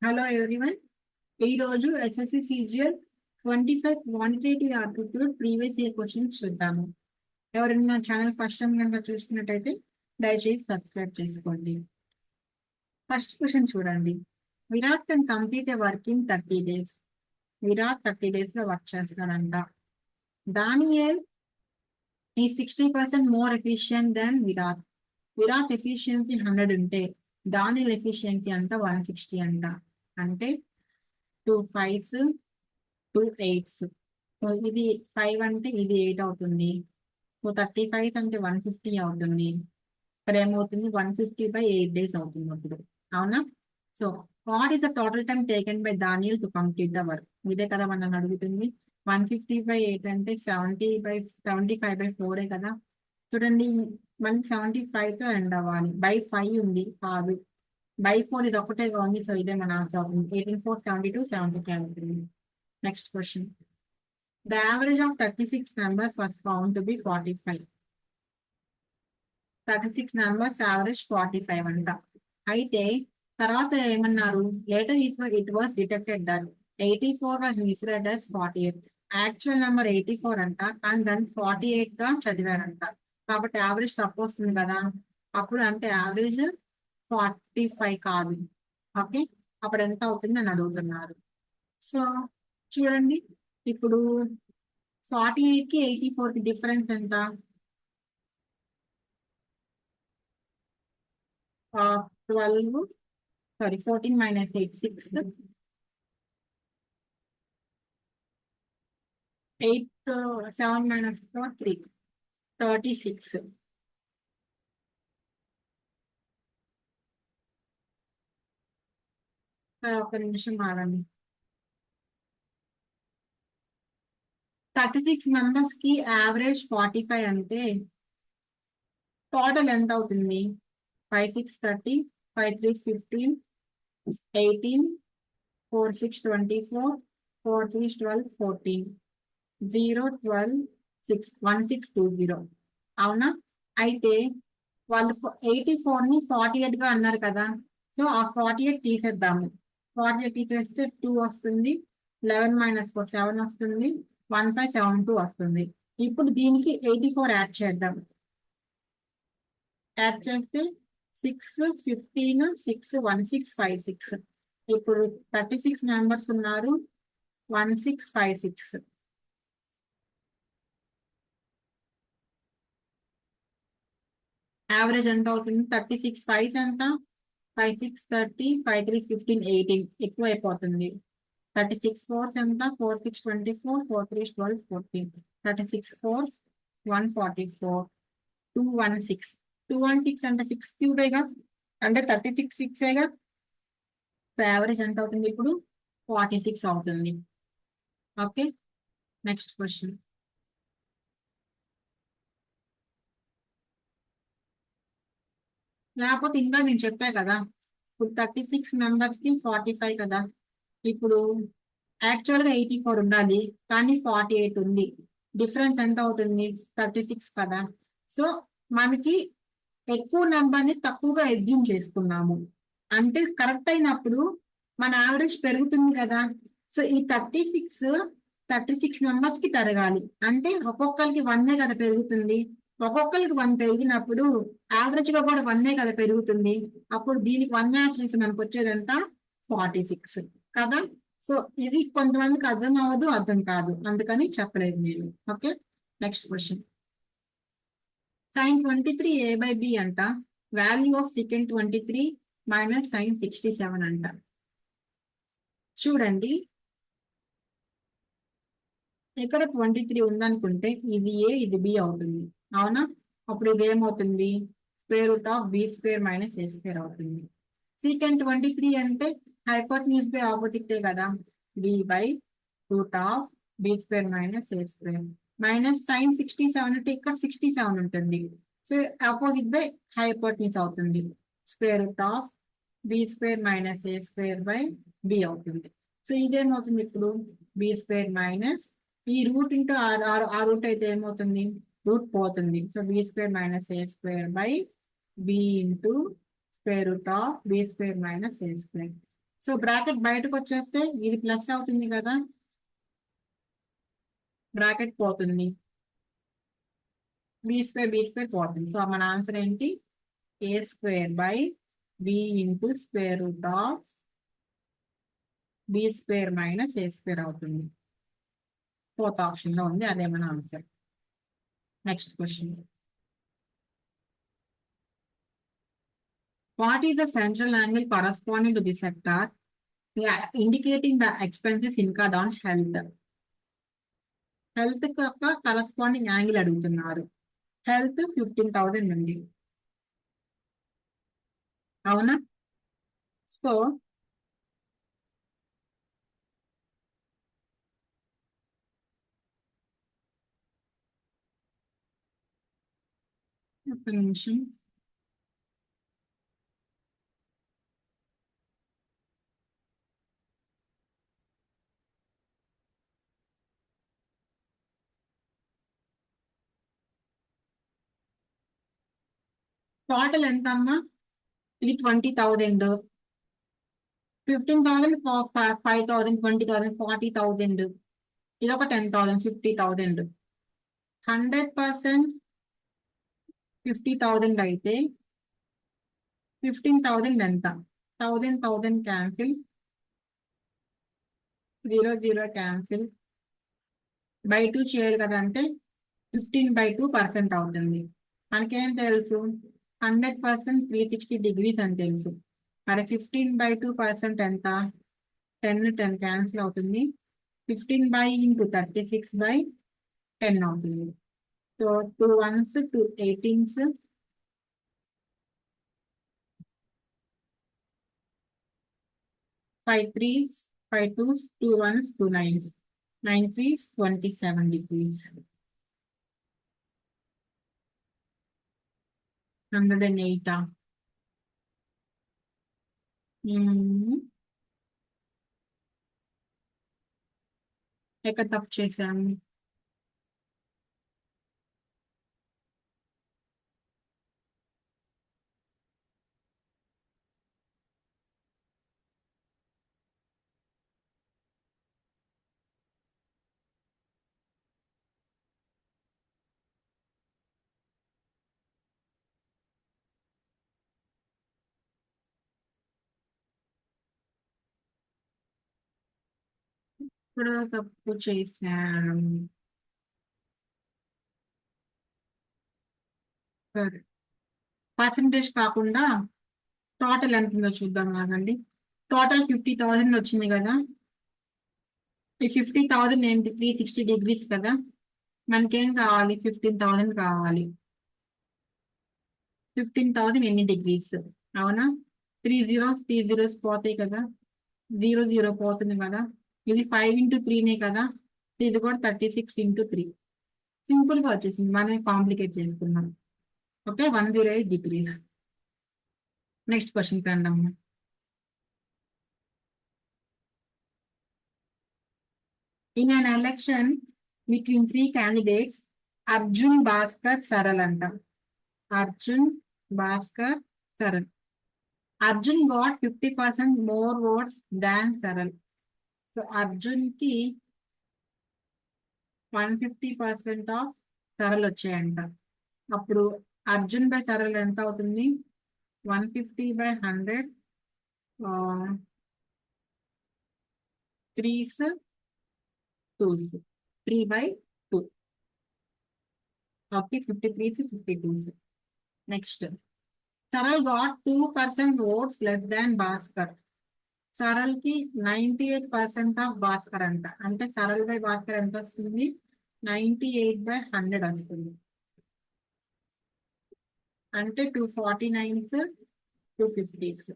Hello everyone. ఈరోజు SSC CGL 25 quantitative aptitude previous year questions చూద్దాము. ఎవరైనా నా ఛానల్ ఫస్ట్ టైం కనుక చూస్తున్నట్టయితే దయచేసి సబ్స్క్రైబ్ చేసుకోండి. ఫస్ట్ క్వశ్చన్ చూడండి. Virat can complete a work in 30 days. Virat 30 days లో వర్క్ చేస్తాడంట. దానియేల్ ఈ 60% more efficient than Virat. Virat efficiency 100 ఉంటే దానియల్ ఎఫిషియన్సీ అంట 160 అంట. అంటే 2 5s 2 8s. సో ఇది 5 అంటే ఇది 8 అవుతుంది. సో 35 అంటే 150 అవుతుంది. ఇక్కడ ఏమవుతుంది 150/8 days అవుతుంది అప్పుడు. అవునా? So what is the total time taken by Daniel to complete the work? ఇదే కదా మనం అడుగుతుంది. 150/8 అంటే 75/4 కదా. చూడండి, మనకి 75తో ఎండ్ అవ్వాలి. బై 5 ఉంది కాదు, బై 4 ఇది ఒకటే ఉంది. సో ఇదే మన ఆన్సర్ అవుతుంది. 18 4 72 75 అవుతుంది. Next question. The average of 36 numbers was found to be 45. 36 numbers average 45 అంట. అయితే తర్వాత ఏమన్నారు? Later it was detected that 84 was misread as 48. Actual number 84 అంట, కానీ దాన్ని 48 గా చదివారంట. కాబట్టి యావరేజ్ తప్పు వస్తుంది కదా. అప్పుడు అంటే యావరేజ్ 45 కాదు. ఓకే, అప్పుడు ఎంత అవుతుంది అని అడుగుతున్నారు. సో చూడండి, ఇప్పుడు 48కి 84కి డిఫరెన్స్ ఎంత? 14 minus 8 6. 8 7 minus 4 3 36. ఒక నిమిషం ఆగండి. 36 మెంబర్స్ కి యావరేజ్ 45 అంటే టోటల్ ఎంత అవుతుంది? 5 6 30, 5 3 15, 18, 4 6 24, 4 3 12 14, 0 12 6 1620. అవునా? అయితే వాళ్ళు 84ని 48 గా అన్నారు కదా. సో ఆ 48 తీసేద్దాము. 48 తీసేస్తే 2 వస్తుంది. 11 minus 4 7 వస్తుంది. 1572 వస్తుంది. ఇప్పుడు దీనికి 84 యాడ్ చేద్దాం. యాడ్ చేస్తే 6 15 6 1656. ఇప్పుడు 36 మెంబర్స్ ఉన్నారు. 1656. యావరేజ్ ఎంత అవుతుంది? 36 5 ఎంత? 5 6 30, 5 3 15 18. ఎక్కువ అయిపోతుంది. 36 4s ఎంత? 4 6 24, 4 3 12 14. 36 4s 144, 216. 216 అంటే 6 క్యూబేగా, అంటే 36 6ఏగా. సో యావరేజ్ ఎంత అవుతుంది ఇప్పుడు? 46 అవుతుంది. Okay, next question. లేకపోతే ఇంకా నేను చెప్పా కదా, ఇప్పుడు 36 మెంబర్స్ కి 45 కదా. ఇప్పుడు యాక్చువల్గా 84 ఉండాలి, కానీ 48 ఉంది. డిఫరెన్స్ ఎంత అవుతుంది? 36 కదా. సో మనకి ఎక్కువ నెంబర్ని తక్కువగా ఎస్యూమ్ చేసుకున్నాము. అంటే కరెక్ట్ అయినప్పుడు మన యావరేజ్ పెరుగుతుంది కదా. సో ఈ 36 మెంబర్స్ కి పెరగాలి. అంటే ఒక్కొక్కరికి 1 కదా పెరుగుతుంది. ఒక్కొక్కరికి 1 పెరిగినప్పుడు యావరేజ్ గా కూడా 1 కదా పెరుగుతుంది. అప్పుడు దీనికి 1 యాడ్ చేసి మనకు వచ్చేది ఎంత? 46 కదా. సో ఇది కొంతమందికి అర్థం అవ్వదు, అర్థం కాదు, అందుకని చెప్పలేదు నేను. Okay, next question. sin 23 a/b అంట. Value of secant 23 minus sin 67 అంట. చూడండి, ఇక్కడ 23 ఉందనుకుంటే ఇది ఏ ఇది బి అవుతుంది. అవునా? అప్పుడు ఇది ఏమవుతుంది? √b² మైనస్ a² అవుతుంది. secant 23 అంటే హైపోటెన్యూస్ బై ఆపోజిటే కదా. b/√b² minus a². Minus sin 67 అంటే ఇక్కడ 67 ఉంటుంది. సో ఆపోజిట్ బై హైపోటెన్యూస్ అవుతుంది. √b² మైనస్ a²/b అవుతుంది. సో ఇదేమవుతుంది ఇప్పుడు? b² మైనస్ ఈ రూట్ ఇంటూ ఆ రూట్ అయితే ఏమవుతుంది? రూట్ పోతుంది. So b² minus a²/b into √b² minus a². So bracket బయటకు వచ్చేస్తే ఇది ప్లస్ అవుతుంది కదా, బ్రాకెట్ పోతుంది, బి స్క్వేర్ పోతుంది. సో మన ఆన్సర్ ఏంటి, A square by B into square root of B square minus A square అవుతుంది. ఫోర్త్ ఆప్షన్ లో ఉంది, అదే మన answer. Next question, what is the central angle corresponding to the sector indicating the expenses incurred on health? Health యొక్క corresponding angle అడుగుతున్నారు. Health 15,000 ఉంది, అవునా? So ఒక నిమిషం, టోటల్ ఎంత అమ్మా? ఇది 20,000, 15,000, 5,000, 20,000, 40,000, ఇది ఒక 10,000, 50,000. 100% 50,000 అయితే 15,000 ఎంత? 1,000 క్యాన్సిల్, 0 క్యాన్సిల్, బై 2 చేయాలి కదా, అంటే 15/2% అవుతుంది. మనకేం తెలుసు, 100% 360 degrees అని తెలుసు. మరి 15/2% ఎంత? 10 క్యాన్సిల్ అవుతుంది, 15/36/10 అవుతుంది. So 2 1s 2 18s, 5 3s 5 2s, 2 1s 2 9s, 9 3s 27 degrees. 108. ఎక్కడ తప్పు చేశాము? ఇప్పుడు తప్పు చేశాను. సరే, పర్సంటేజ్ కాకుండా టోటల్ ఎంత ఉందో చూద్దాం ఆగండి. టోటల్ 50,000 వచ్చింది కదా, ఈ 50,000 ఏంటి, 360 degrees కదా. మనకేం కావాలి, 15,000 కావాలి. 15,000 ఎన్ని డిగ్రీస్, అవునా? 3 zeros పోతాయి కదా, 0 పోతుంది కదా. ఇది 5 into 3 కదా, ఇది కూడా 36 into 3. సింపుల్ గా వచ్చేసింది, మనం కాంప్లికేట్ చేసుకున్నాం. Okay, 108 degrees. నెక్స్ట్ క్వశ్చన్ రండి. In an election between 3 candidates, Arjun, Bhaskar, Saral anta. Arjun, Bhaskar, Saral. Arjun got 50% more votes than Saral. So Arjun ki 150% of Saral వచ్చాయంట. అప్పుడు అర్జున్ బై సరల్ ఎంత అవుతుంది, 150/100, 3s 2s, 3/2. Okay, 53s 52s. Next, Saral got 2% votes less than Bhaskar. Saral కి 98% of Bhaskar అంట, అంటే Saral by Bhaskar ఎంత వస్తుంది, 98/100 వస్తుంది. అంటే 249s 250s.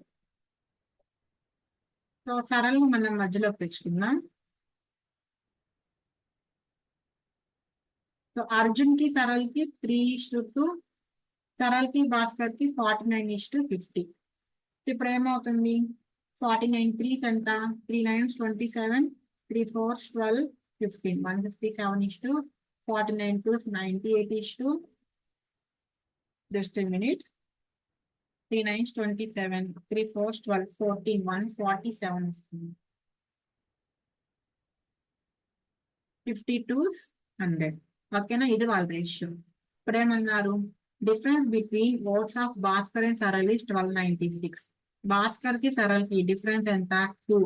సో సరల్ మనం మధ్యలో తెచ్చుకుందాం. సో అర్జున్ కి సరల్ కి 3:2, సరల్ కి భాస్కర్ కి 49:50. ఇప్పుడు ఏమవుతుంది, 49 3s ఎంత, 3 9s 27, 3 4s 12, 15, 157:49 2s 98:, just a minute, 3 9s 27, 3 4s 12, 14, 147 వస్తుంది. 52s 100. ఓకేనా, ఇది వాళ్ళ రేషియో. ఇప్పుడు ఏమన్నారు, difference between votes of Bhaskar and Saral is 1296. Bhaskar కి సరళ్ కి డిఫరెన్స్ ఎంత? 2.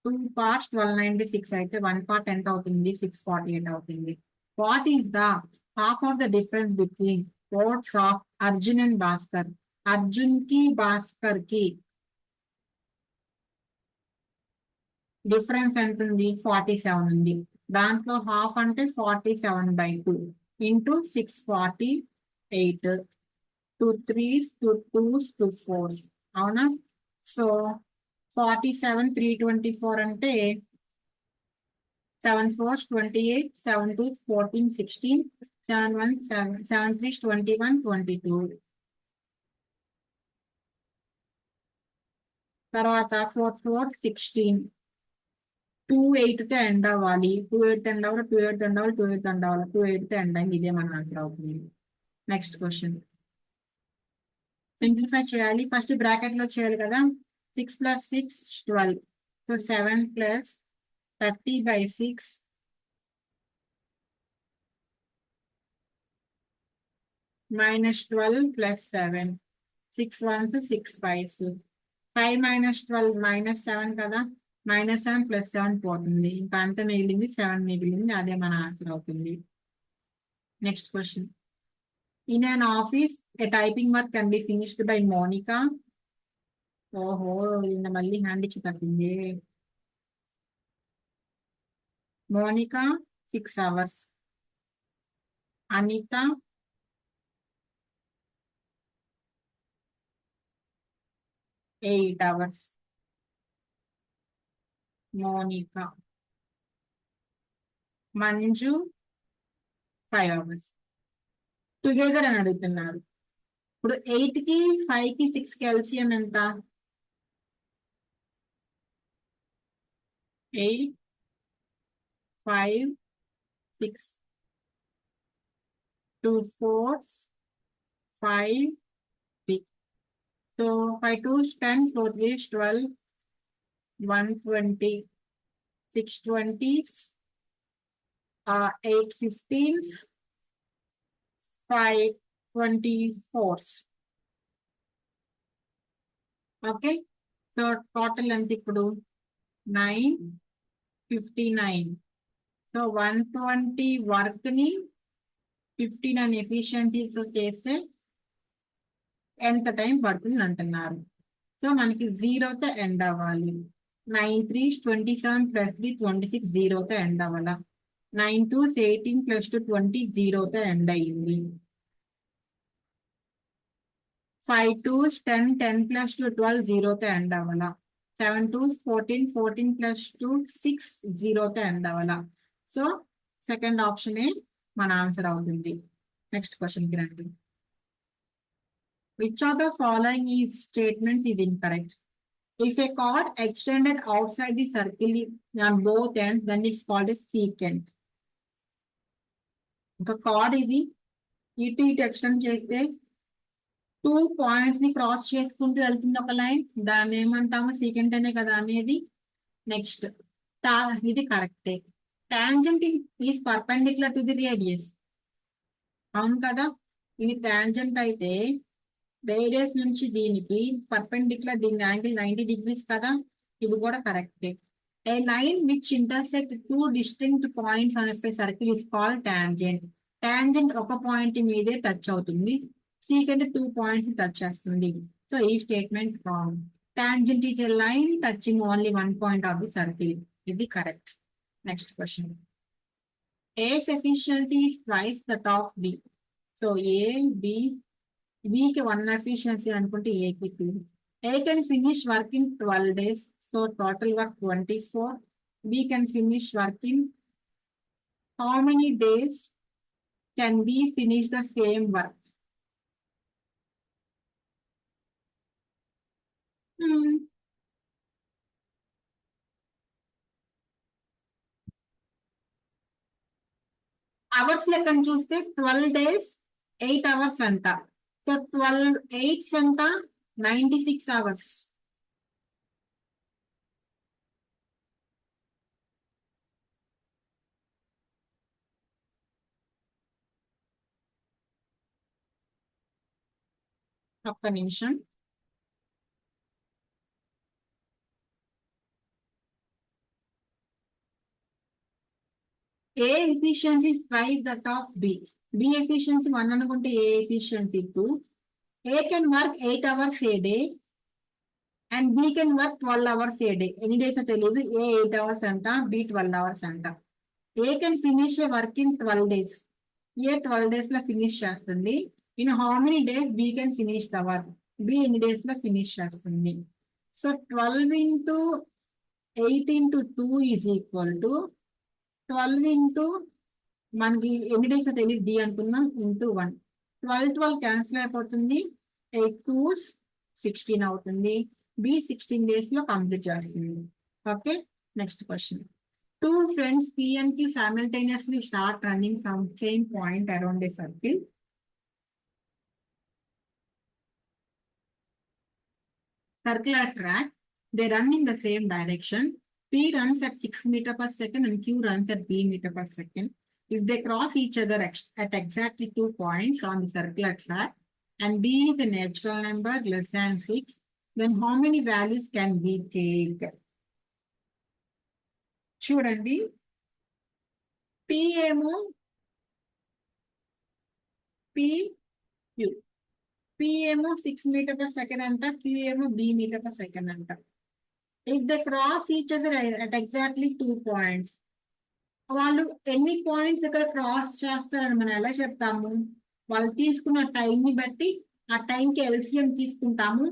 2 parts 1296 అయితే 1 part ఎంత అవుతుంది? 648 అవుతుంది. What is the half of the difference between votes of Arjun and Bhaskar? Arjun కి భాస్కర్ కి డిఫరెన్స్ ఎంత ఉంది? 47 ఉంది. దాంట్లో హాఫ్ అంటే 47/2 ఇంటూ 648. 2 3s 2 2s 2 4s. అవునా? సో 47 324 అంటే 7 4s 28, 7 2s 14 16, 7 1 7 7 3s 21 22. తర్వాత 4 4 16. 2 8 తో ఎండ్ అవ్వాలి. 2 8 ఎండ్ అవ్వాలి, 2 8 ఎండ్ అవ్వాలి, 2 8 ఎండ్ అవ్వాలి, 2 8 తో ఎండ్ అయింది. ఇదే మన ఆన్సర్ అవుతుంది. నెక్స్ట్ క్వశ్చన్ సింప్లిఫై చేయాలి. ఫస్ట్ బ్రాకెట్ లో చేయాలి కదా. 6 + 6 12. సో 7 + 30/6 -12 + 7. 6 1s 6 5s. 5 - 12 -7 కదా. -7 + 7 పోతుంది. ఇంకా అంత మిగిలింది 7 మిగిలింది. అదే మన ఆన్సర్ అవుతుంది. Next question. In an office, a typing work can be finished by Monica. ఓహో, నిన్న మళ్ళీ హ్యాండ్ ఇచ్చి తప్పింది. Monika 6 hours. Anitha 8 hours. Monika. Manju 5 hours. Together అని అడుగుతున్నారు. ఇప్పుడు 8 కి 5 కి 6 కి ఎల్సిఎం ఎంత? 8 5 6. 2 4s 5 3. So 5 2s 10, 4 3s 12, 120, 6 20s, 8 15s, 5 24s. Okay, so total ఎంత ఇప్పుడు? 959. సో 120 వర్క్ ని 59 ఎఫిషియన్సీతో చేస్తే ఎంత టైం పడుతుంది అంటున్నారు. సో మనకి 0తో ఎండ్ అవ్వాలి. 9 3s 27 + 3 26 0తో ఎండ్ అవ్వాలా. 9 2s 18 + 2 20 0తో ఎండ్ అయ్యింది. 5 2s 10 10 + 2 12 0తో ఎండ్ అవ్వాలా. 7 2s 14 14 + 2 6 0తో ఎండ్ అవ్వాలా. సో సెకండ్ ఆప్షనే మన ఆన్సర్ అవుతుంది. నెక్స్ట్ క్వశ్చన్కి రండి. Which of the following statements is incorrect? If a chord extended outside the circle on both ends, then it's called a secant. ఒక card ఇది ఇటు ఇటు ఎక్స్టెండ్ చేస్తే 2 పాయింట్స్ ని క్రాస్ చేసుకుంటూ వెళ్తుంది ఒక లైన్. దాన్ని ఏమంటాము? సీకెంట్ అనే కదా అనేది. నెక్స్ట్ ఇది కరెక్టే. Tangent is perpendicular to the radius. అవును కదా, ఇది టాంజెంట్ అయితే రేడియస్ నుంచి దీనికి పర్పెండిక్యులర్, దీని యాంగిల్ 90 degrees కదా. ఇది కూడా కరెక్టే. A line which intersect two distinct points on a circle is called tangent. Tangent ఒక పాయింట్ మీదే టచ్ అవుతుంది, secant 2 points టచ్ చేస్తుంది. సో ఈ statement wrong. Tangent is a line touching only one point of the circle. ఇది correct. Next question. A's efficiency is twice that of B. So A B, Bకి 1 efficiency అనుకుంటే Aకి 2. A can finish work in 12 days. So total work 24. B can finish work in how many days can B finish the same work? Hours లెక్కను చూస్తే 12 days 8 hours అంట. So 12 8s ఎంత? 96 hours. ఒక్క నిమిషం. A efficiency is twice that of B. B efficiency 1 అనుకుంటే A efficiency 2. A can work 8 hours a day and B can work 12 hours a day. ఎన్ని days తెలియదు. A 8 hours అంట, B 12 hours అంట. A can finish a work in 12 days. A 12 days లో finish చేస్తుంది. In how many days B can finish the work? B ఎన్ని days లో finish చేస్తుంది. So 12 into 8 into 2 is equal to 12 into మనకి ఎన్ని days తెలియదు B అనుకున్నాం into 1. 12 cancel అయిపోతుంది. 8 2s 16 అవుతుంది. బి 16 days లో కంప్లీట్ చేస్తుంది. Okay, next question. Two friends P and Q simultaneously start running from same point around a circle. Circular track. They run in the same direction. P runs at 6 meters per second and Q runs at B meters per second. If they cross each other at exactly 2 points on the circular track and B is a natural number less than 6, then how many values can we take? చూడండి, P ఏమో P ఏమో 6 meters per second అంట, Q ఏమో B meters per second అంట. If they cross each other at exactly 2 points, వాళ్ళు ఎన్ని points ఇక్కడ cross చేస్తారని మనం ఎలా చెప్తాము? వాళ్ళు తీసుకున్న టైంని బట్టి ఆ టైంకి ఎల్సిఎం తీసుకుంటాము.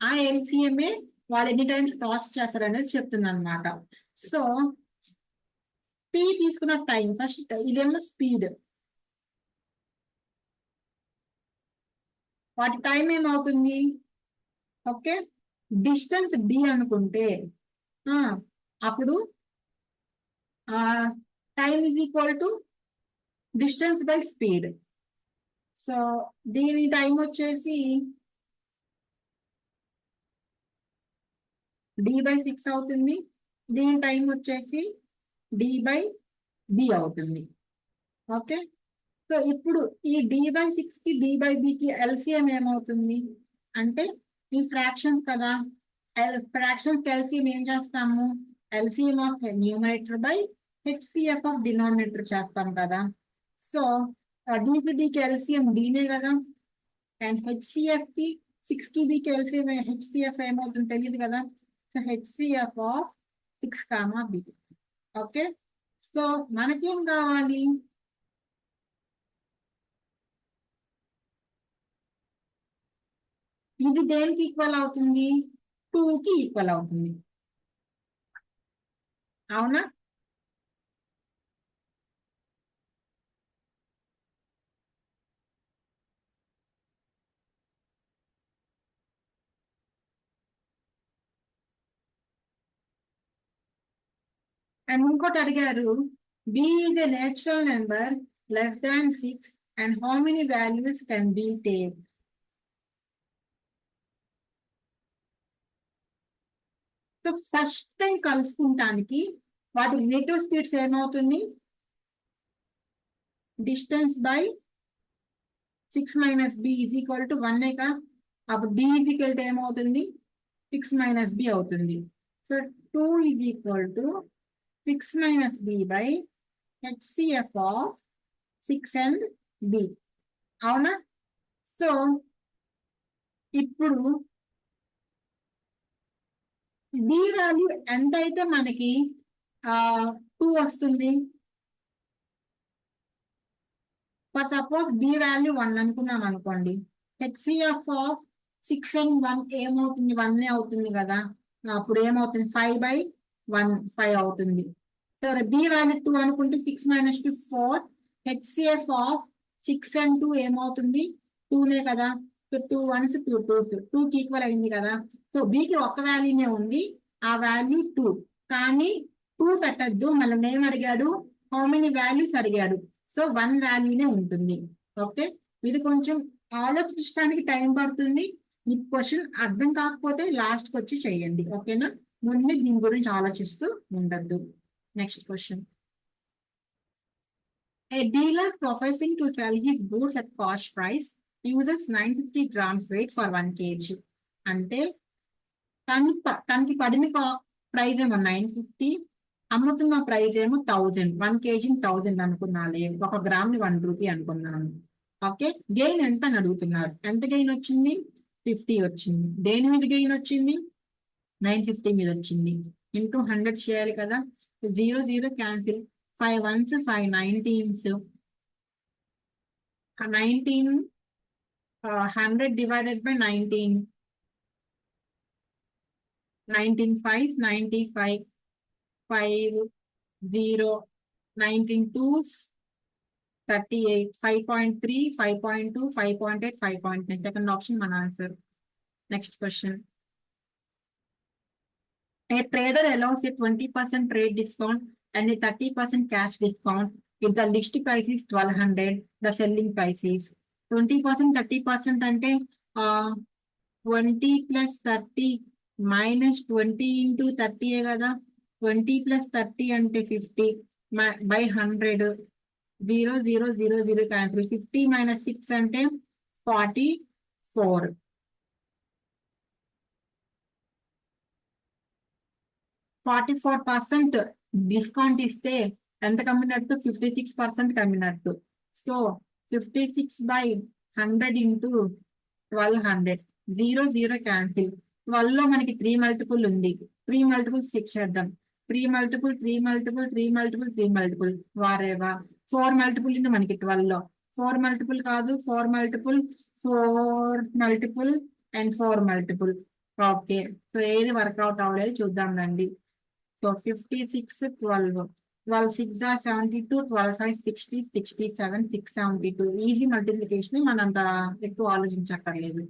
ఆ ఎల్సిఎంఏ వాళ్ళు ఎన్ని టైమ్స్ క్రాస్ చేస్తారు అనేది చెప్తుంది అనమాట. సో P తీసుకున్న టైం ఫస్ట్, ఇదేమో స్పీడ్, వాటి టైం ఏమవుతుంది? ఓకే, డిస్టెన్స్ D అనుకుంటే అప్పుడు time is equal to distance by speed. So దీని టైం వచ్చేసి D/6 అవుతుంది. దీని టైం వచ్చేసి D/B అవుతుంది. ఓకే, సో ఇప్పుడు ఈ D/6 కి D/B కి ఎల్సిఎం ఏమవుతుంది అంటే ఈ ఫ్రాక్షన్స్ కదా, ఫ్రాక్షన్స్ ఎల్సిఎం ఏం చేస్తాము? LCM of numerator by HCF of denominator చేస్తాం కదా. సో D/Dకి ఎల్సిఎం డీనే కదా, అండ్ హెచ్సిఎఫ్ కి 6 కి బికి ఎల్సిఎం హెచ్సిఎఫ్ ఏమవుతుంది తెలియదు కదా. So HCF of 6, B. Okay, so మనకేం కావాలి? ఇది దేనికి ఈక్వల్ అవుతుంది? 2కి ఈక్వల్ అవుతుంది, అవునా? అండ్ ఇంకోటి అడిగారు, B is a natural number less than 6 and how many values can B take? So first time కలుసుకుంటానికి వాటి రిలేటివ్ స్పీడ్స్ ఏమవుతుంది? Distance by 6 - B is equal to 1 కా. అప్పుడు D ఈజ్ ఈక్వల్ టు ఏమవుతుంది? 6 - B అవుతుంది. So 2 is equal to 6 - B by HCF of 6 and B, అవునా? So ఇప్పుడు B value ఎంత అయితే మనకి 2 వస్తుంది. ఫర్ సపోజ్ B వాల్యూ 1 అనుకున్నాం అనుకోండి, హెచ్సిఎఫ్ ఆఫ్ 6 and 1 ఏమవుతుంది? 1 అవుతుంది కదా. అప్పుడు ఏమవుతుంది? 5/1 5 అవుతుంది. సరే, B వాల్యూ 2 అనుకుంటే 6 - 2 4. హెచ్సిఎఫ్ ఆఫ్ 6 and 2 ఏమవుతుంది? 2నే కదా. సో 2 1s 2 2s 2కి ఈక్వల్ అయింది కదా. సో Bకి ఒక వాల్యూనే ఉంది, ఆ వాల్యూ 2. కానీ 2 పెట్టద్దు, మళ్ళీ నేమ్ అడిగాడు, హౌ మెనీ వాల్యూస్ అడిగాడు. సో 1 వాల్యూనే ఉంటుంది. ఓకే, ఇది కొంచెం ఆలోచించడానికి టైం పడుతుంది, ఈ క్వశ్చన్ అర్థం కాకపోతే లాస్ట్కి వచ్చి చేయండి, ఓకేనా? ముందే దీని గురించి ఆలోచిస్తూ ఉండద్దు. Next question. A dealer professing to sell his goods at cost price uses 950 grams weight for 1 kg. అంటే తనకి పడిన ప్రైస్ ఏమో 950, అమ్ముతున్న ప్రైస్ ఏమో 1000. 1 kg 1000 అనుకున్నాను, 1 గ్రామ్ ని 1 రూపీ అనుకున్నాను. ఓకే, గెయిన్ ఎంత అని అడుగుతున్నారు. ఎంత గెయిన్ వచ్చింది? 50 వచ్చింది. దేని మీద గెయిన్ వచ్చింది? 950 మీద వచ్చింది. ఇంటూ 100 చేయాలి కదా. 0 0 cancel. 5 1s 5 19s. 19 100 divided by 19. 19 5s 95. 5 0 19 2s 38. 5.3 5.2 5.8 5.9. Second option మన answer. Next question. A trader allows a 20% trade discount and a 30% cash discount if the list price is 1200, the selling price is 20%, 30% అంటే 20 plus 30 minus 20 into 30 కదా. 20 plus 30 అంటే 50 by 100. 0 0 0 0 cancel. 50 minus 6 అంటే 44. 44% discount ఇస్తే ఎంత కమ్మినట్టు? 56% కమ్మినట్టు. So 56 by 100 into 1200. 0 0 cancel. 12 లో మనకి 3 మల్టిపుల్ ఉంది. 3 మల్టిపుల్స్ చెక్ చేద్దాం. 3 మల్టిపుల్ 3 మల్టిపుల్ 3 మల్టిపుల్ 3 మల్టిపుల్ వారేవా. 4 మల్టిపుల్ ఉంది మనకి 12 లో. 4 మల్టిపుల్ కాదు, 4 multiple 4 multiple and 4 multiple. Okay, so ఏది వర్కౌట్ అవ్వలేదు చూద్దాం రండి. సో 56 12. 12 6 are 72, 12 5 60, 67, 672. ఈజీ మల్టిప్లికేషన్, మనంత ఎక్కువ ఆలోచించక్కర్లేదు.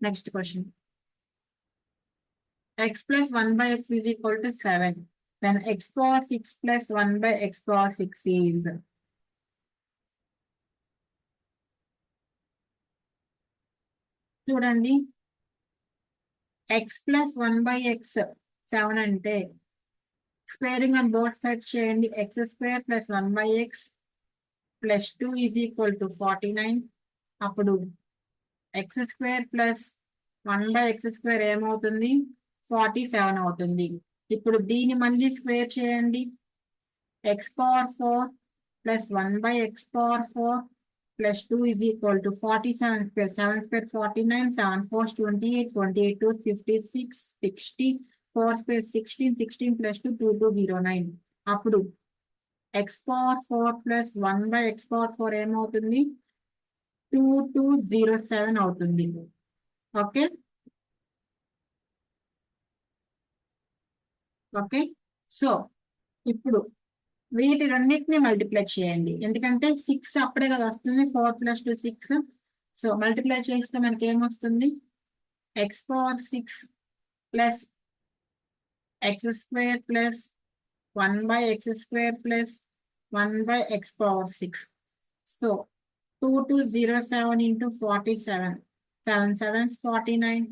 Next question. x plus 1 by x is equal to 7. Then x power 6 plus 1 by x power 6 is. చూడండి, x plus 1 by x 7 అంటే squaring on both sides చేయండి. x square plus 1 by x plus 2 is equal to 49. అప్పుడు x square plus 1 by x square ఏమవుతుంది? 47 అవుతుంది. ఇప్పుడు దీన్ని మళ్ళీ square చేయండి. x power 4 plus 1 by x power 4 plus 2 is equal to 47 square. 7 square 49, 7 4 28, 28 2 56, 60, 4 square 16, 16 plus 2 2209. అప్పుడు x power 4 plus 1 by x power 4 ఏమవుతుంది? 2207 అవుతుంది. ఓకే ఓకే, సో ఇప్పుడు వీటి రెండింటిని మల్టిప్లై చేయండి. ఎందుకంటే 6 అప్పుడే కదా వస్తుంది. 4 plus 2 6. సో మల్టిప్లై చేస్తే మనకి ఏమొస్తుంది? x power 6 plus x square plus 1 by x square plus 1 by x power 6. So 2207 into 47. 7 7s 49,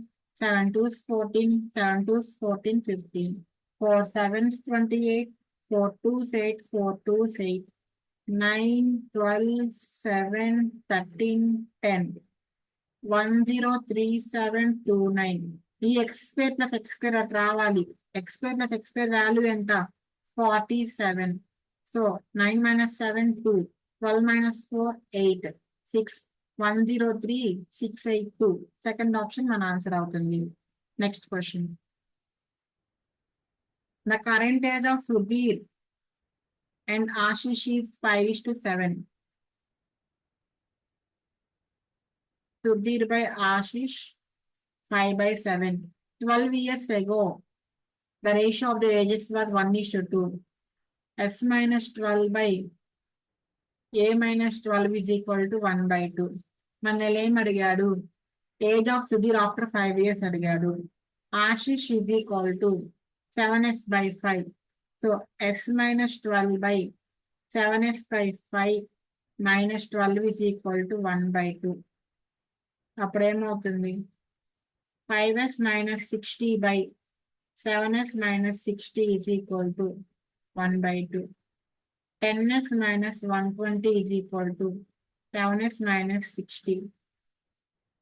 7 2s 14, 7 2s 14 15, 4 7s 28, 4 2s 8, 4 2s 8, 9 12 7 13 10, 103729. ఈ X square plus X square అటు రావాలి. X square plus X square value ఎంత? 47. So 9 minus 7 2, 12 minus 4 8, 6, 103 682. Second option మన answer అవుతుంది. Next question. The current age of Sudhir and Ashish is 5:7. Sudhir by Ashish 5/7. 12 years ago, the ratio of the ages was 1:2. S minus 12 by A minus 12 is equal to 1/2. మనల్ని ఏం అడిగాడు? Age of Sudheer after 5 years అడిగాడు. Ashish is equal to 7s by 5. So s minus 12 by 7s by 5 minus 12 is equal to 1/2. అప్పుడు ఏమవుతుంది? 5s minus 60 by 7s minus 60 is equal to 1 by 2. 10s minus 120 is equal to 7s minus 60.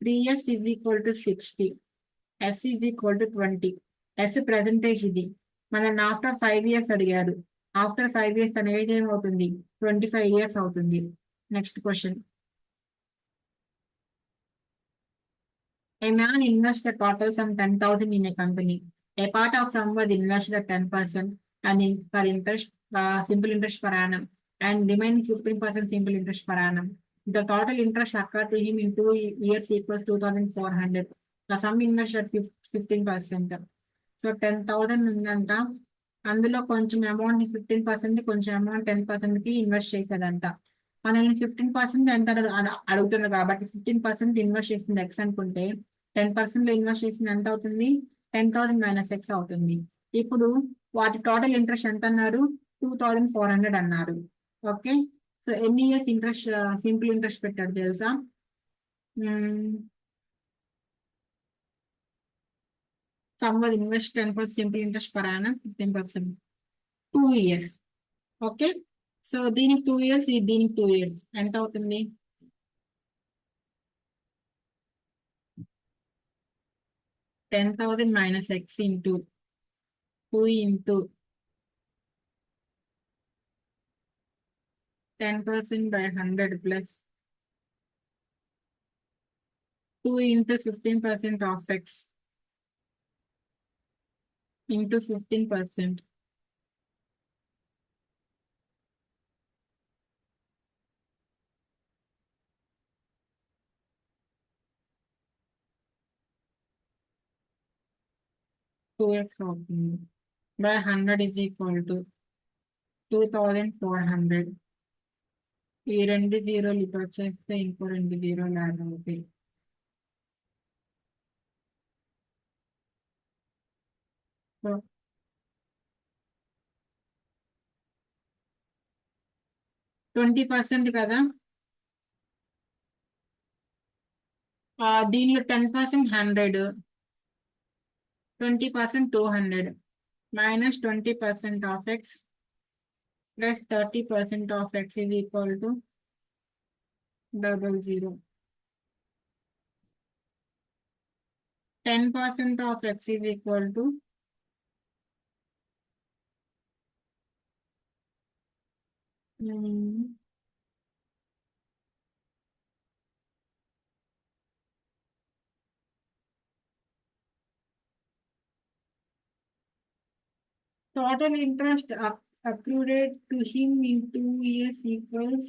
3s is equal to 60. S is equal to 20. S percentage ఇది మనల్ని after 5 years అడిగాడు. After 5 years అనేది ఏమవుతుంది 25 years అవుతుంది. Next question. A man invests the total sum 10,000 in a company. A part of sum was invested at 10% and for interest, simple interest per annum, and remaining 15% simple interest per annum. The total interest occurred to him in 2 years equals 2,400. The sum invested at 15%. So 10,000 ఉందంట. అందులో కొంచెం amount 15%, కొంచెం amount 10%కి invest చేశాడంట. మనల్ని 15% ఎంత అడుగుతున్నారు కాబట్టి 15% invest చేసింది ఎక్స్ అనుకుంటే 10% లో ఇన్వెస్ట్ చేసింది ఎంత అవుతుంది 10,000 మైనస్ ఎక్స్ అవుతుంది. ఇప్పుడు వాటి టోటల్ ఇంట్రెస్ట్ ఎంత అన్నారు 2,400 అన్నారు. ఓకే, సో ఎన్ని ఇయర్స్ ఇంట్రెస్ట్ సింపుల్ ఇంట్రెస్ట్ పెట్టాడు తెలుసా? Sum was invest 10% simple interest per annum 15%. 2 years. Okay, so దీనికి 2 years, దీనికి 2 years ఎంత అవుతుంది? 10,000 minus x into 2 into 10% by 100 plus 2 into 15% of x into 15%. Two x అవుతుంది by 100 is equal to 2,400. ఈ రెండు జీరోలు ఇటు వచ్చేస్తే ఇంకో రెండు జీరోలు యాడ్ అవుతాయి. సో 20% కదా, దీనిలో 10% 100, 20% 200 minus 20% of x plus 30% of x is equal to 00. 10% of x is equal to total interest accrued to him in 2 years equals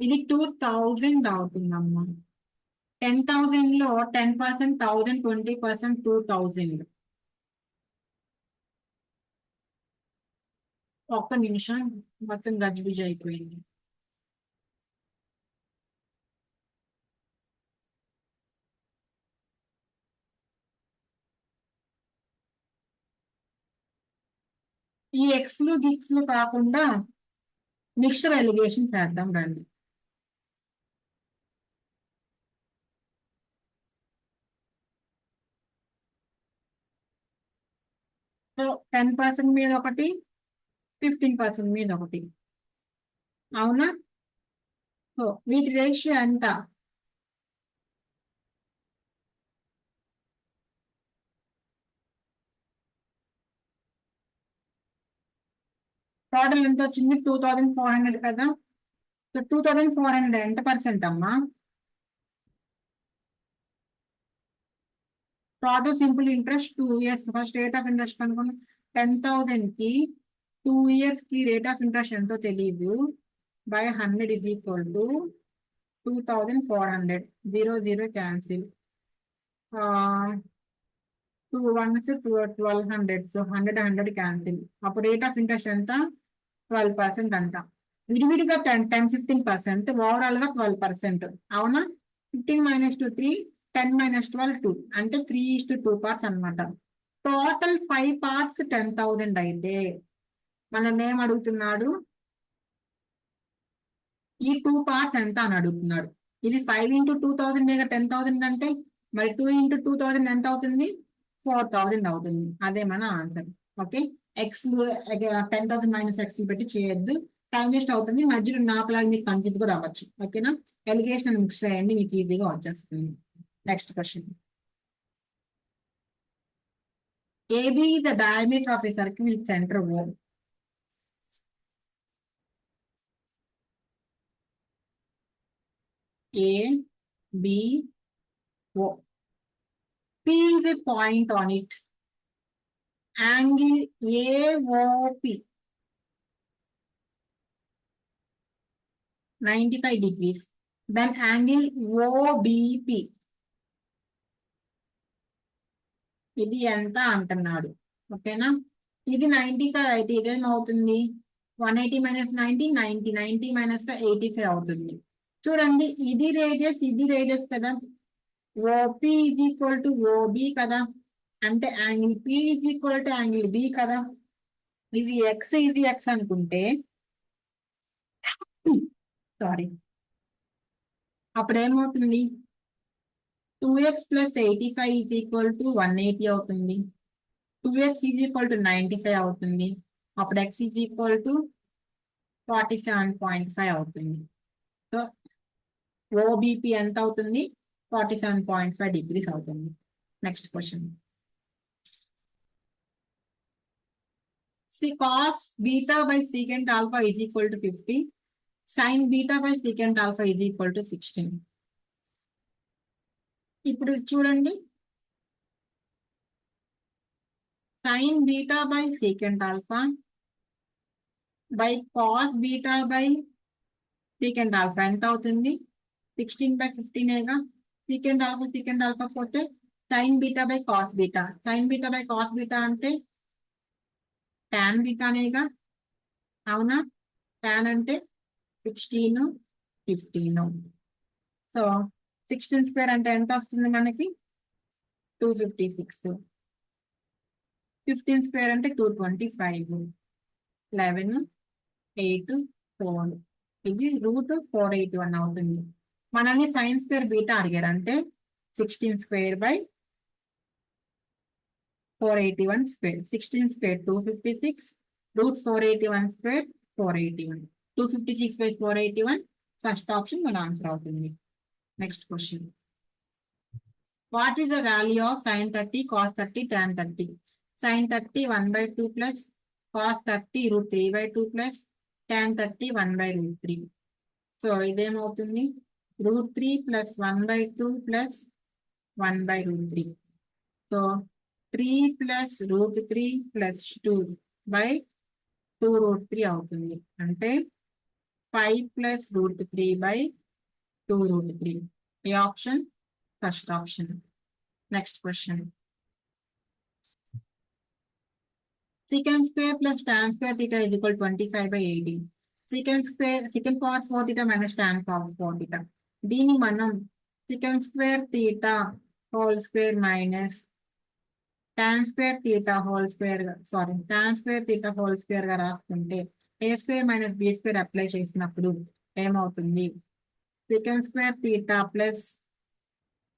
ఇది 2,000 అవుతుందమ్మా. 10,000 లో 10%, 1,000, 20%, 2,000. ఒక్క నిమిషం, మొత్తం గజిబిజి అయిపోయింది. ఈ ఎక్స్లు గిక్స్లు కాకుండా మిక్స్చర్ ఎలిగేషన్ చేద్దాం రండి. సో 10% మీద ఒకటి, 15% మీద ఒకటి, అవునా? సో వీటి రేషియో ఎంత? టోటల్ ఎంత వచ్చింది 2,400 కదా. సో 2,400 ఎంత పర్సెంట్ అమ్మా? Total simple interest 2 years. First rate of interest కనుక్కున్నాం. 10,000 కి 2 years కి రేట్ ఆఫ్ ఇంట్రెస్ట్ ఎంతో తెలియదు. by 100 is equal to 2,400. 0, 0 cancel. 2 1s 1,200. So 100 cancel. అప్పుడు రేట్ ఆఫ్ ఇంట్రెస్ట్ ఎంత? 12% అంట. విడివిడిగా 10, 15%, ఓవరాల్ గా 12%, అవునా? 15 minus 2 3, 10 minus 12 2 అంటే 3:2 parts అన్నమాట. టోటల్ 5 parts 10,000 అయితే మనల్ని ఏం అడుగుతున్నాడు, ఈ 2 parts ఎంత అని అడుగుతున్నాడు. ఇది 5 into 2,000 10,000 అంటే మరి 2 into 2,000 ఎంత అవుతుంది, 4,000 అవుతుంది. అదే మన answer. Okay, X 10,000 minus X పెట్టి చేయొద్దు, టైం వేస్ట్ అవుతుంది. మధ్యలో నాకులాగా మీకు కన్ఫ్యూజ్ కూడా అవ్వచ్చు. ఓకేనా, ఎలిగేషన్ మిక్స్ చేయండి, మీకు ఈజీగా వచ్చేస్తుంది. Next question. AB is the diameter of a circle with center O. A, B, O. P is a point on it. Angle AOP 95 degrees. Then angle OBP ఇది ఎంత అంటున్నాడు. ఓకేనా, ఇది 95 అయితే ఇదేమవుతుంది, 180 minus 90 90, 90 minus 85 అవుతుంది. చూడండి, ఇది రేడియస్ కదా, OP is equal to OB కదా, అంటే angle P is equal to angle B కదా. ఇది X అనుకుంటే సారీ, అప్పుడు ఏమవుతుంది, 2x plus 85 is equal to 180 అవుతుంది. 2x is equal to 95 అవుతుంది. అప్పుడు x is equal to 47.5 అవుతుంది. సో OBP ఎంత అవుతుంది, 47.5 degrees అవుతుంది. Next question. cos beta by secant alpha is equal to 50. Sin beta by secant alpha is equal to 16. ఇప్పుడు చూడండి, sin beta by secant alpha by cos beta by secant alpha ఎంత అవుతుంది, 16/15 secant alpha పోతే sin beta by cos beta. sin beta by cos beta అంటే tan beta అనేగా, అవునా, tan అంటే 16 15. So 16 square అంటే ఎంత వస్తుంది మనకి, 256. 15 స్క్వేర్ అంటే 225. 11 8 4, ఇది √481 అవుతుంది. మనల్ని సైన్ స్క్వేర్ బీటా అడిగారు, అంటే 16 square by 481 square. 16 square 256, √481 square 481. 256 by 481 first option మన ఆన్సర్ అవుతుంది. Next question. What is the value of sin 30 cos 30 tan 30? sin 30 1/2 plus cos 30 √3/2 plus tan 30 1/√3. So ఇదేమవుతుంది, √3 plus 1/2 plus 1/√3. So 3 plus √3 plus 2/2√3 అవుతుంది. అంటే 5 plus √3/2√3. ఈ option first option. Next question. secant square plus tan square theta is equal to 25/18. secant power 4 theta minus tan power 4 theta. దీన్ని మనం secant square theta whole square minus tan square theta whole square గా రాసుకుంటే a square minus b square apply చేసినప్పుడు ఏమవుతుంది, secant square theta plus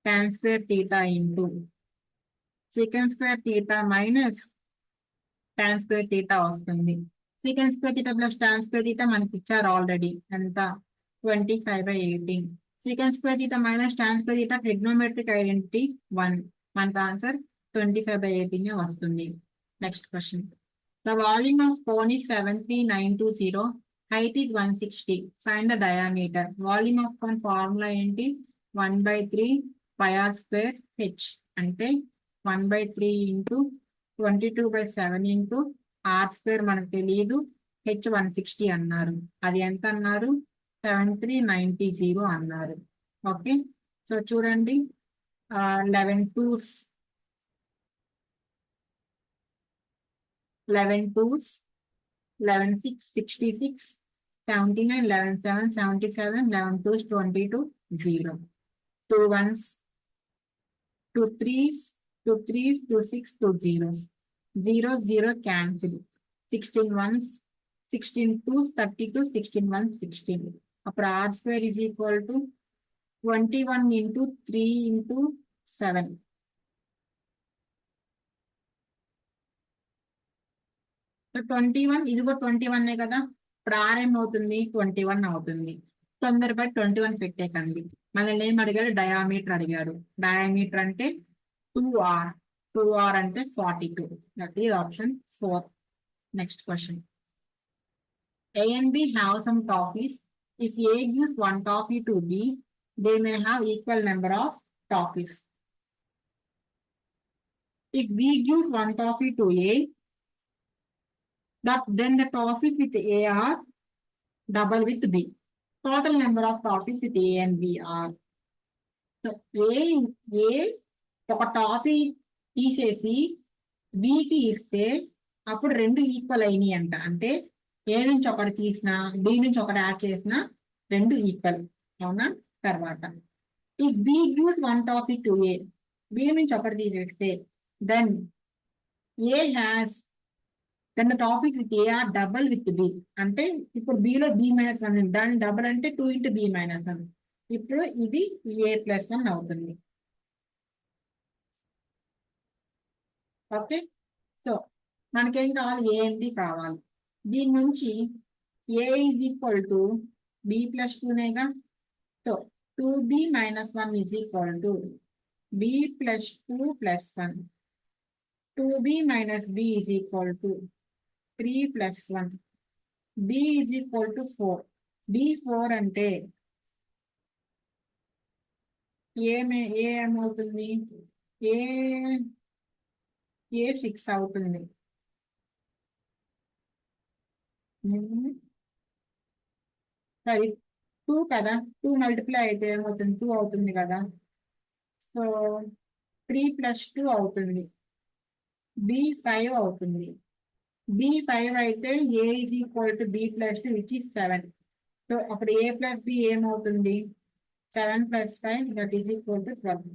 tan square theta into secant square theta minus tan square theta వస్తుంది. secant square theta plus tan square theta మనకి ఇచ్చారు already, ఎంత 25/18. secant square theta minus tan square theta trigonometric identity 1. మనకు answer 25/18 వస్తుంది. Next question. The volume of cone is 73920, height is 160, find the diameter. Volume of cone formula ఏంటి, 1/3 πr² h, అంటే 1/3 into 22/7 into r² మనకు తెలియదు, h 160 అన్నారు. అది ఎంత అన్నారు, 7390 అన్నారు. ఓకే, సో చూడండి, 11 2s 11 2s 11 6 66, 79 11 7 77, 11 2s 22 0. 2 1s, 2 3s, 2 3s, 2 6, 2 zeros. 0 0 cancel. 16 1s, 16 2s, 32, 16 1s, 16. Upper R square is equal to 21 into 3 into 7. So 21, ఇది కూడా 21 కదా. ఇప్పుడు R ఏమవుతుంది 21 అవుతుంది. తొందరపడి 21 పెట్టేకండి. మనల్ని ఏం అడిగాడు, డయామీటర్ అడిగాడు. డయామీటర్ అంటే 2R. 2R అంటే 42. That is option 4. Next question. A and B have some toffees. If A gives one toffee to B, they may have equal number of toffees. If B gives one toffee to A, then the toffees with A are double with B. Total number of toffees with A and B are. So A ఒక toffee తీసేసి బికి ఇస్తే అప్పుడు రెండు equal అయినాయి అంట. అంటే ఏ నుంచి ఒకటి తీసినా బి నుంచి ఒకటి యాడ్ చేసినా రెండు ఈక్వల్ అవునా. తర్వాత ఈ b gives one toffee to a, b నుంచి ఒకటి తీసేస్తే then a has then the toffees with a are double with b. అంటే ఇప్పుడు బిలో బి మైనస్ 1 దాని డబల్ అంటే 2 into బి మైనస్ 1. ఇప్పుడు ఇది ఏ ప్లస్ 1 అవుతుంది. ఓకే, సో మనకేం కావాలి, ఏ అండ్ బి కావాలి. దీని నుంచి A is equal to B plus 2నేగా. So 2b minus 1 is equal to b plus 2 plus 1. 2b minus b is equal to 3 plus 1. b is equal to 4. b 4 అంటే ఏమవుతుంది, ఏ 6 అవుతుంది. సరే 2 కదా, 2 మల్టిప్లై అయితే ఏమవుతుంది 2 అవుతుంది కదా. సో 3 plus 2 అవుతుంది. బి 5 అవుతుంది. బి 5 అయితే A is equal to B plus 2 which is 7. So అప్పుడు ఏ ప్లస్ బి ఏమవుతుంది 7 plus 5 that is equal to 12.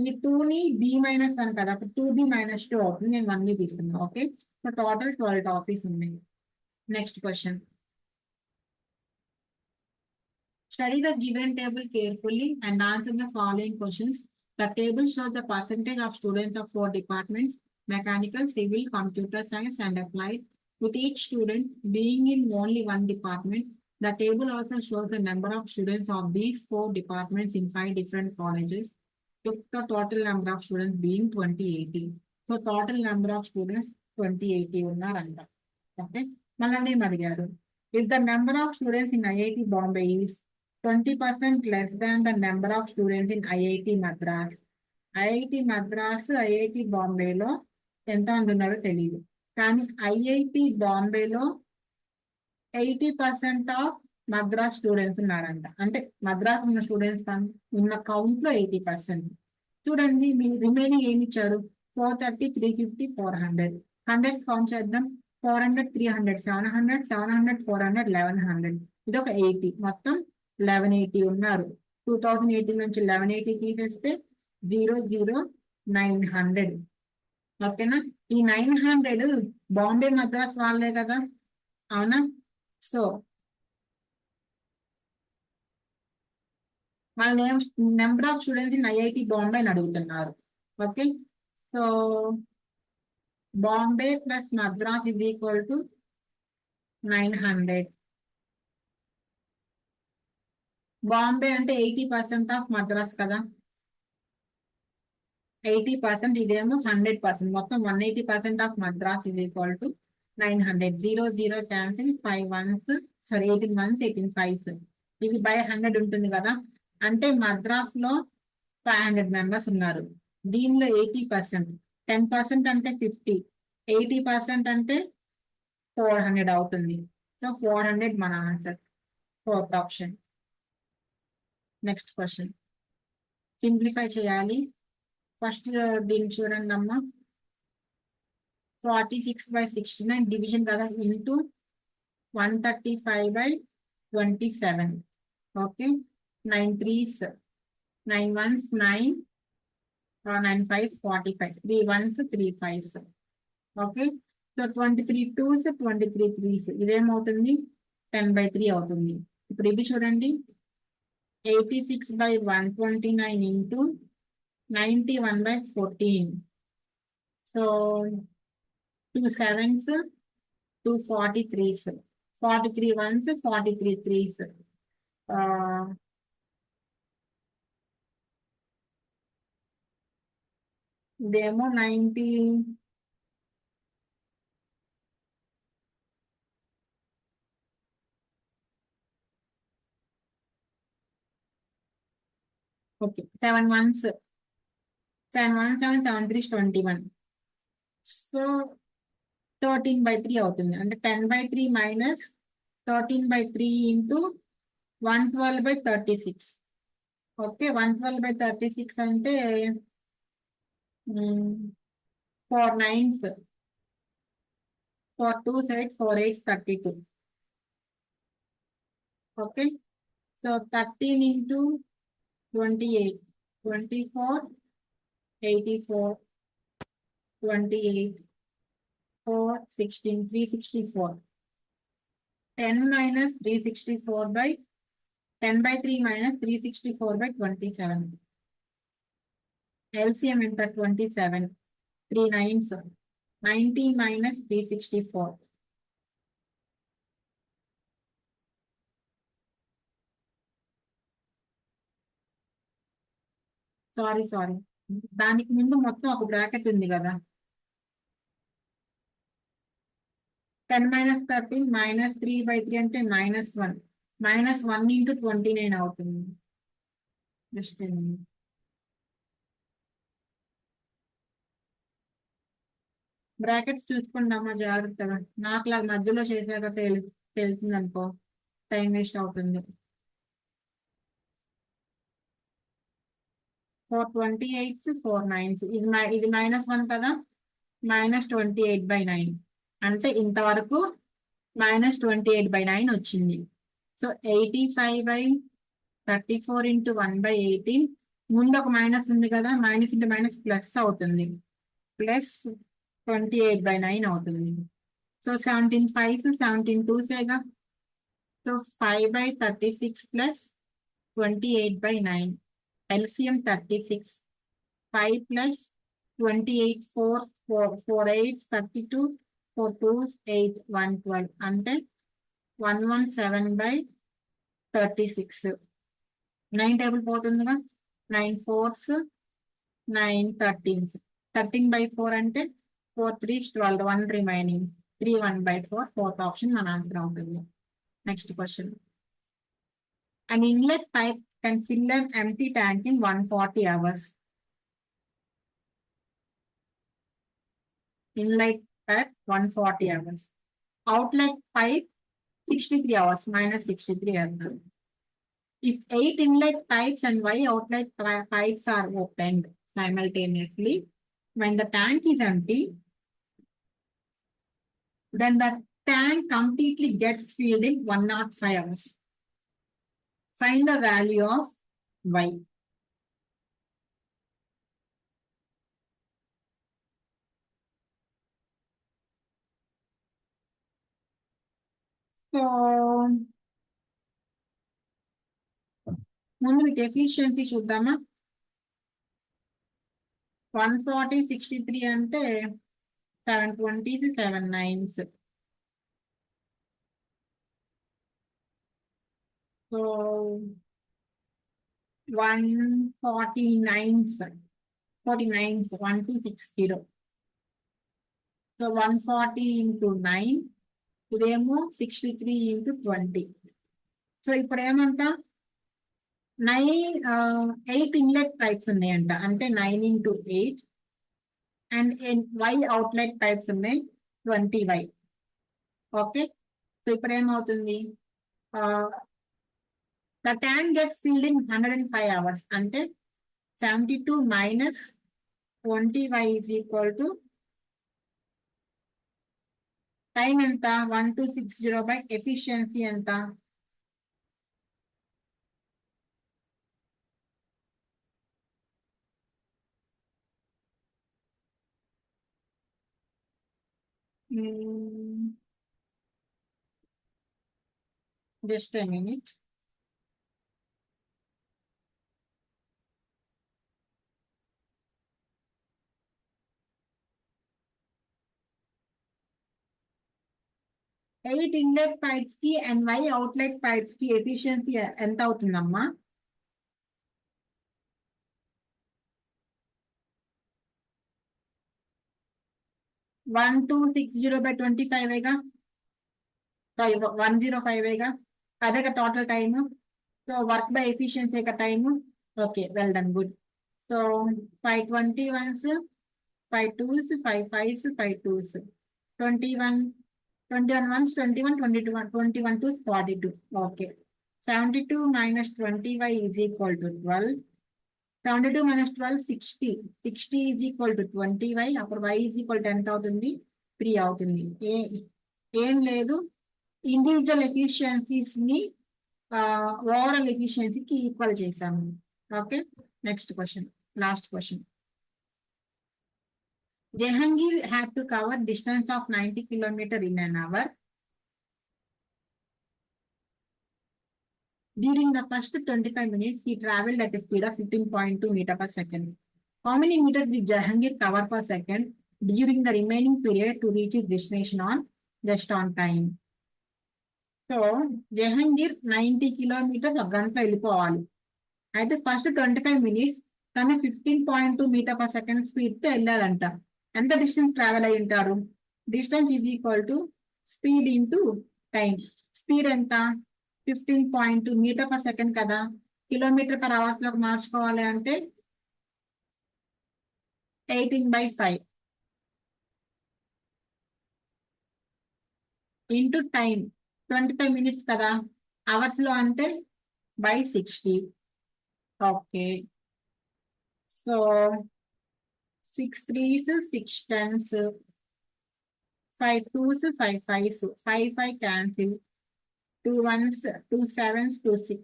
ఈ 2ని బి మైనస్ 1 కదా, అప్పుడు 2b minus 2 అవుతుంది. నేను 1 తీసుకున్నాను. ఓకే, సో టోటల్ 12 టాఫీస్ ఉన్నాయి. Next question. Study the given table carefully and answer the following questions. The table shows the percentage of students of 4 departments: mechanical, civil, computer science, and applied, with each student being in only one department. The table also shows the number of students of these 4 departments in 5 different colleges, with the total number of students being 2080. So total number of students 2080 ఉన్నారంట. Okay, మనల్ని ఏం అడిగారు, if the number of students in IIT Bombay is 20% less than the number of students in IIT Madras. IIT Madras, IIT బాంబేలో ఎంతమంది ఉన్నారో తెలియదు, కానీ IIT బాంబేలో 80% ఆఫ్ మద్రాస్ స్టూడెంట్స్ ఉన్నారంట. అంటే మద్రాస్ ఉన్న స్టూడెంట్స్ ఉన్న కౌంట్లో 80%. చూడండి, మీ రిమైనింగ్ ఏమి ఇచ్చారు, 430, 350, 400. 100 కౌంట్ చేద్దాం. 400, 300, 700, 700, 400, 1100. ఇది ఒక 80, మొత్తం 1180 ఉన్నారు. 2018 నుంచి 1180 తీసేస్తే 0 0 900. ఓకేనా, ఈ 900 బాంబే మద్రాస్ వాళ్ళే కదా, అవునా. సో వాళ్ళ number of students in IIT Bombay అని అడుగుతున్నారు. Okay, so Bombay plus Madras is equal to 900. Bombay అంటే 80% ఆఫ్ మద్రాస్ కదా, 80%. ఇదేమో 100%, మొత్తం 180% of Madras is equal to 900. 0 0 cancel, 5 1s, sorry 18 1s, 18 5s. ఇది బై 100 ఉంటుంది కదా, అంటే మద్రాస్ లో 500 మెంబర్స్ ఉన్నారు. దీనిలో 80%, 10% అంటే 50, 80% అంటే 400 అవుతుంది. సో 400 మన answer, 4th option. Next question, simplify చేయాలి. ఫస్ట్ దీన్ని చూడండి అమ్మా, 46/69 డివిజన్ కదా, into 135/27. Okay, 9 3s 9 ones 9, 9 5s 45, 3 ones 3 5s. Okay, so 23 2s 23 3s ఇదేమవుతుంది 10/3 అవుతుంది. ఇప్పుడు ఇది చూడండి 86/129 into 91/14. So 2 7s 2 43s, 43 ones 43 3s. ఇదేమో 90. Okay, 7 ones 7 1 7 7 3 21. సో 13/3 అవుతుంది. అంటే 10/3 మైనస్ 13/3 ఇంటూ 112/36. ఓకే, 112/36 అంటే 4 9s 4 2s 8 4 8s 32. Okay, so 13 into 28 24 84 28 4 16 364. 10 minus 364 by 10/3 minus 364/27. LCM ఎంత 27. 3 9s 90 minus 364. Sorry దానికి ముందు మొత్తం ఒక బ్రాకెట్ ఉంది కదా. 10 minus 13 minus 3/3 అంటే -1. -1 into 29 అవుతుంది. జస్ట్ బ్రాకెట్స్ చూసుకుంటామా జాగ్రత్తగా. నాకు ఇలా మధ్యలో చేశాక తెలిసిందనుకో టైం వేస్ట్ అవుతుంది. 4 28s 4 9s ఇది -1 కదా, -28/9 అంటే ఇంతవరకు -28/9 వచ్చింది. So 85/34 into 1/18. ముందు ఒక మైనస్ ఉంది కదా, మైనస్ ఇంటూ మైనస్ ప్లస్ అవుతుంది, ప్లస్ 28/9 అవుతుంది. సో 17 5s 17 2సేగా. So 5/36 plus 28/9. LCM 36. 5 plus 28 4 4 8 32 4 2s 8 112 అంటే 117/36. 9 టేబుల్ పోతుందిగా. 9 4s 9 13s. 13/4 అంటే 4 3s 12 1 రిమైనింగ్ 3 1/4. ఫోర్త్ ఆప్షన్ మన ఆన్సర్ అవుతుంది. Next question. An inlet pipe can fill an empty tank in 140 hours. Inlet pipe 140 hours. Outlet pipe 63 hours -63 hours. If 8 inlet pipes and Y outlet pipes are opened simultaneously when the tank is empty, then the tank completely gets filled in 105 hours. Find the value of Y. So ముందు మీకు efficiency చూద్దామా. 140 63 అంటే 720s 7 9s. So 149s 49s 1260. So 140 into 9. ఇదేమో 63 into 20. So ఇప్పుడు ఏమంట 8 inlet pipes ఉన్నాయంట, అంటే 9 into 8. And Y outlet pipes ఉన్నాయి 20Y. ఓకే, సో ఇప్పుడు ఏమవుతుంది, the tank gets filled in 105 hours అంటే 72 minus 20Y is equal to time ఎంత 1260 efficiency Just a minute. Eight inlet pipes కి అండ్ వై అవుట్లెట్ పైప్స్ కి efficiency ఎంత అవుతుందమ్మా? 1260/25 sorry 105 అదే total time. So work by efficiency time. Okay, well done, good. So 5 21s, 5 2s, 5 5s, 5 2s, 21 21 ones, 21 22 21 2s, 42. Okay, 72 minus 20y is equal to 12. 72 minus 12, 60. 60 is equal to 20y. అప్పుడు y is equal to ఎంత అవుతుంది? 3 అవుతుంది. ఏం లేదు, individual efficiencies ని overall ఎఫిషియన్సీకి equal చేసాము. Okay, next question, last question. Jehangir had to cover distance of 90 kilometers in an hour. During the first 25 minutes, he traveled at a speed of 15.2 meters per second. How many meters did Jehangir cover per second during the remaining period to reach his destination just on time? So Jahangir 90 kilometers ఒక గంటలో వెళ్ళిపోవాలి. అయితే first 25 minutes తను 15.2 meters per second స్పీడ్తో వెళ్ళాలంట. ఎంత distance travel అయి ఉంటారు? Distance is equal to speed into time. Speed ఎంత? 15.2 meters per second కదా. కిలోమీటర్ పర్ అవర్స్ లోకి మార్చుకోవాలి అంటే 18/5 ఇంటూ టైం 25 minutes కదా, అవర్స్ లో అంటే by 60. Okay, so 6 3s, 6 10s, 5 2s, 5 5s, 5 5 cancel, 2 1s, 2 7s, 2 6,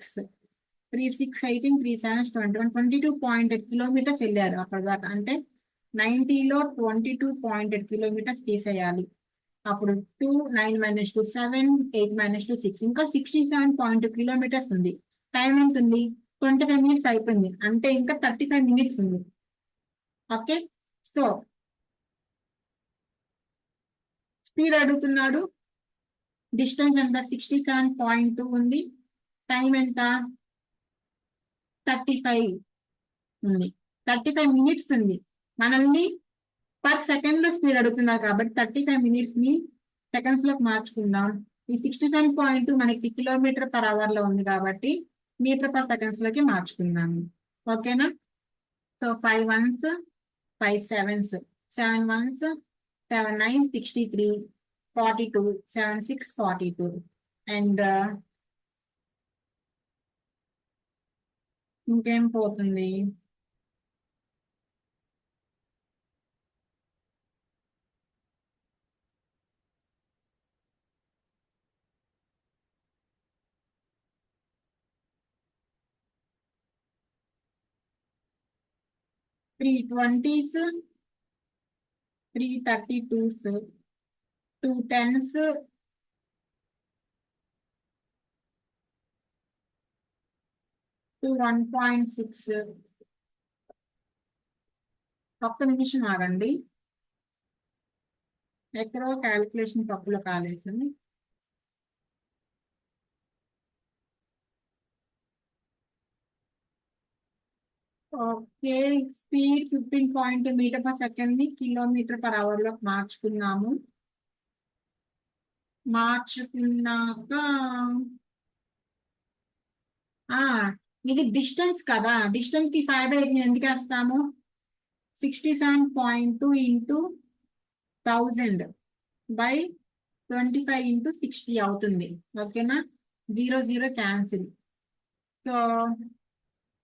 3 6 18, 3 7s 21, 22.8 kilometers వెళ్ళారు అప్పటిదాకా. అంటే 90లో 22.8 kilometers తీసేయాలి. అప్పుడు 2 9 - 2 7, 8 - 2 6, ఇంకా 67.2 kilometers ఉంది. టైం ఎంత ఉంది? 25 minutes అయిపోయింది, అంటే ఇంకా 35 minutes ఉంది. ఓకే, సో స్పీడ్ అడుగుతున్నాడు, డిస్టెన్స్ ఎంత? 67.2 ఉంది, టైం ఎంత? 35 ఉంది, 35 minutes ఉంది. మనల్ని పర్ సెకండ్ లో స్పీడ్ అడుగుతున్నారు కాబట్టి 35 minutes ని సెకండ్స్ లోకి మార్చుకుందాం. ఈ 67.2 మనకి కిలోమీటర్ పర్ అవర్ లో ఉంది కాబట్టి మీటర్ పర్ సెకండ్స్ లోకి మార్చుకుందాము. ఓకేనా? So 5 1s, 5 7s, 7 1s, 7 9, 63, 42, 7 6, 42. And ఇంకేం పోతుంది? 3 20s, 3 32s, 2 10s, 2 1.6. ఒక్క నిమిషం ఆగండి, ఎక్కడో క్యాలిక్యులేషన్ తప్పులో కాలేసింది. Okay, speed 15.2 meters per second ని కిలోమీటర్ పర్ అవర్ లో మార్చుకున్నాము. మార్చుకున్నాక ఇది డిస్టెన్స్ కదా, డిస్టెన్స్ కి 5/8 ఎందుకు వేస్తాము? 67.2 into 1000/25 into 60 అవుతుంది. ఓకేనా? 0 0 cancel. So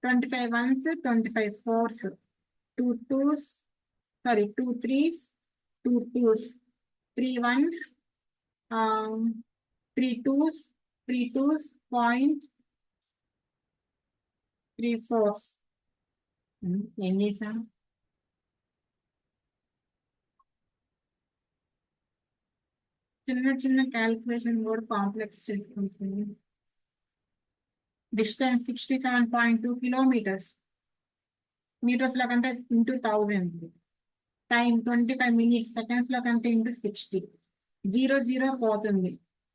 25 1s, 25 4s, 2 2s, sorry 2 3s, 2 2s, 3 1s, 3 2s, 3 2s, 0.34. ఏం చేసాం? చిన్న చిన్న క్యాలిక్యులేషన్ కూడా కాంప్లెక్స్ చేసుకుంటుంది. డిస్టెన్స్ 67.2 కిలోమీటర్స్, మీటర్స్ లో కంటే ఇంటూ 1000. టైం 25 minutes, సెకండ్స్ లో కంటే ఇంటూ 60. 0 పోతుంది.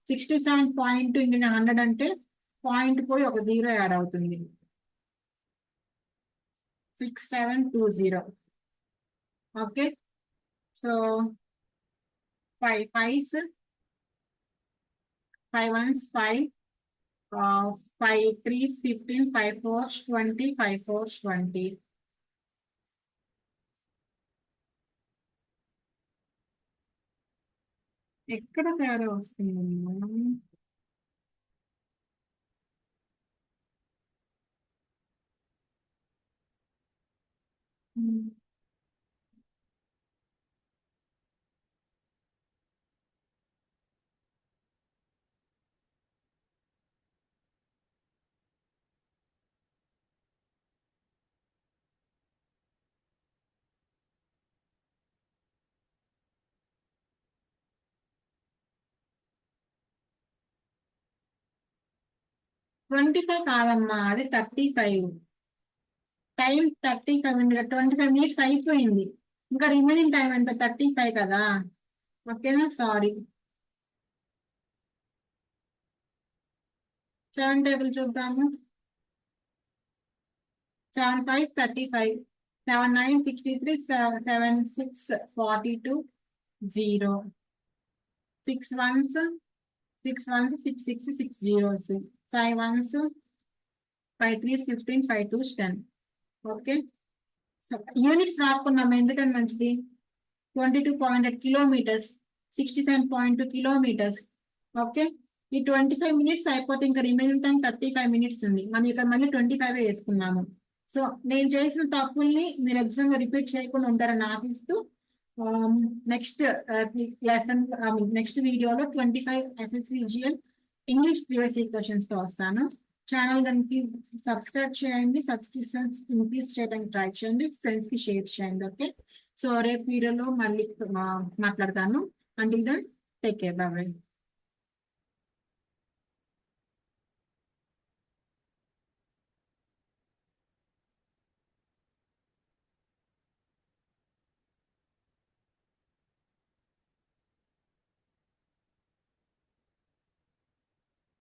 67 ఇంటూ 100 అంటే పాయింట్ పోయి ఒక 0 యాడ్ అవుతుంది. 6720. Okay, so 5 5s, 5 1s 5, 5 3s 15, 5 4s 20, 5 4s 20. ఎక్కడ తేడా వస్తుంది? 25 కాదమ్మా, అది 35. టైం 35 ఉంది కదా, 25 minutes అయిపోయింది. ఇంకా రిమైనింగ్ టైం ఎంత? 35 కదా. ఓకేనా, సారీ. 7 టేబుల్ చూద్దాము. 7 5s 35, 7 9 63, 7 6 42, 0. 6 1s 6 1s 6 6 6 zeros, 5 1s 5 3s 15, 5 2s 10. Okay, so units రాసుకున్నాము ఎందుకని మంచిది. 22.8 కిలోమీటర్స్, 67.2 కిలోమీటర్స్. ఓకే, ఈ 25 minutes అయిపోతే ఇంకా రిమైనింగ్ టైం 35 minutes ఉంది. మనం ఇక్కడ మళ్ళీ 25 వేసుకున్నాము. సో నేను చేసిన తప్పుల్ని మీరు ఎగ్జామ్ రిపీట్ చేయకుండా ఉంటారని ఆశిస్తూ నెక్స్ట్ లెసన్ నెక్స్ట్ వీడియోలో 25 SSCGL ఇంగ్లీష్ ప్రీవియస్ క్వశ్చన్స్ తో వస్తాను. ఛానల్ కనుక సబ్స్క్రైబ్ చేయండి, సబ్స్క్రిప్షన్స్ ఇంక్రీజ్ చేయడానికి ట్రై చేయండి, ఫ్రెండ్స్ కి షేర్ చేయండి. ఓకే, సో రేపు వీడియోలో మళ్ళీ మాట్లాడతాను. Until then take care, bye by.